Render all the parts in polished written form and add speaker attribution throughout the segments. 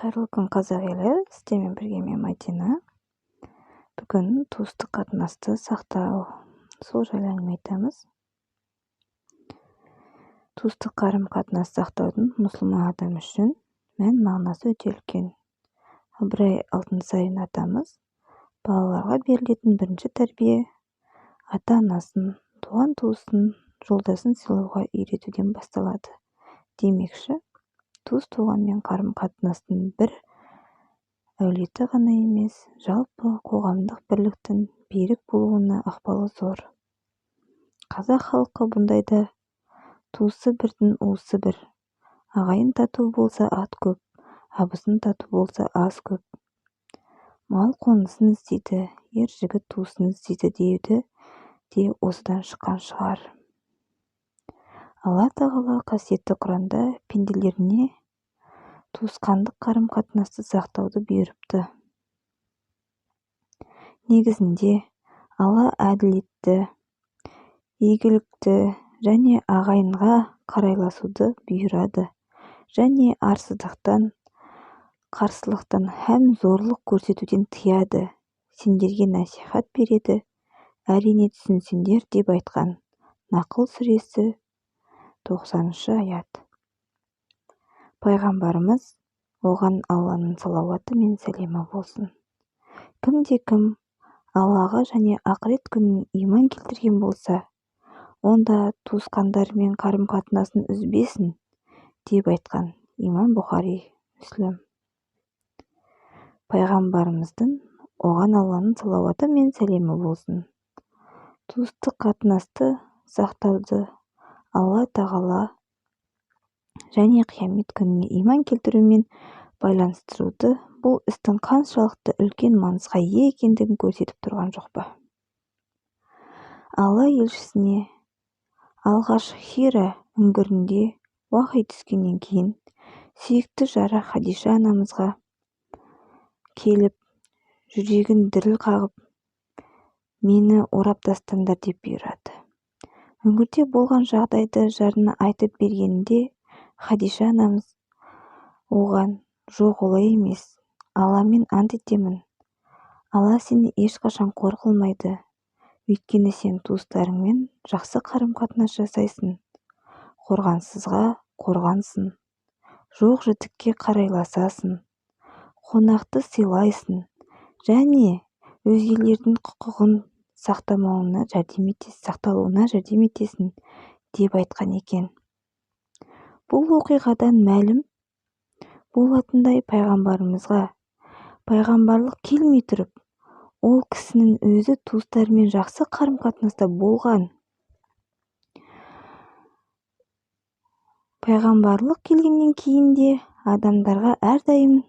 Speaker 1: Қайырлы күн, қазақ елі. Сіздермен бірге мен Мәдина. Бүгін туыстық қатынасты сақтау, сол жайлы әңгіме айтамыз. Туыстық қарым-қатынас сақтаудың мұсылман адам үшін мән-мағынасы өте үлкен. Ыбырай Алтынсарин атамыз балаларға берілетін бірінші тәрбие ата-анасын, туған-туысын, жолдасын сыйлауға үйретуден басталады. Демекші, туыс-туғанмен қарым-қатынастың бір әулеті ғана емес, жалпы қоғамдық бірліктің берік болуына ықпалы зор. Қазақ халқы бұндайда туысы бірдің уысы бір. Ағайын тату болса ат көп, абысын тату болса аз көп. Мал қонысын іздейді, ер жігіт туысын іздейді деуді де осыдан шыққан шығар. Алла тағала қасиетті Құранда пенделеріне туысқандық қарым-қатынасты сақтауды бұйырыпты. Негізінде Алла әділетті, игілікті және ағайынға қарайласуды бұйырады, және арсыздықтан, қарсылықтан һәм зорлық көрсетуден тыяды. Сендерге насихат береді, әрине түсінсеңдер деп айтқан. Нақыл сүресі 90 аят. Пайғамбарымыз, оған Алланың салауаты мен сәлемі болсын. Кімде-кім Аллаға және ақырет күніне иман келтірген болса, онда туысқандарымен қарым-қатынасын үзбесін деп айтқан. Имам Бұхари, Мүслім. Пайғамбарымыздың, оған Алланың салауаты мен сәлемі болсын. Туыстық қатынасты сақтауды Алла тағала және қиямет күніне иман келтірумен байланыстыруды бұл істің қаншалықты үлкен маңызға ие екендігін көрсетіп тұрған жоқ па? Алла елшісіне алғаш Хира үңгірінде уахи түскеннен кейін сүйікті жары Хадиша анамызға келіп, жүрегін діріл қағып, мені орап тастаңдар деп бұйырады. Үңгірде болған жағдайды жарына айтып бергенінде Хадиша анамыз оған: жоқ, олай емес, Алламен ант етемін, Алла сені ешқашан қор қылмайды, өйткені сен туыстарыңмен жақсы қарым-қатынас жасайсың, қорғансызға қорғансың, жоқ-жітікке қарайласасың, қонақты сыйлайсың және өзгелердің құқығын сақталуына жәрдем етесің деп айтқан екен. Бұл оқиғадан мәлім болатындай, пайғамбарымызға пайғамбарлық келмей тұрып, ол кісінің өзі туыстарымен жақсы қарым-қатынаста болған. Пайғамбарлық келгеннен кейін де адамдарға әрдайым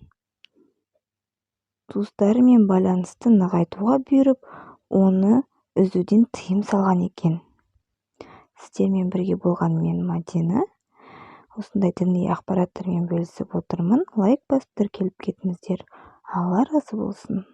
Speaker 1: туыстарымен байланысты нығайтуға бұйырып, оны үзуден тыйым салған екен. Сіздермен бірге болған мен Мәдина. Осындай діни ақпараттармен бөлісіп отырмын. Лайк басып тіркеліп кетіңіздер. Алла разы болсын.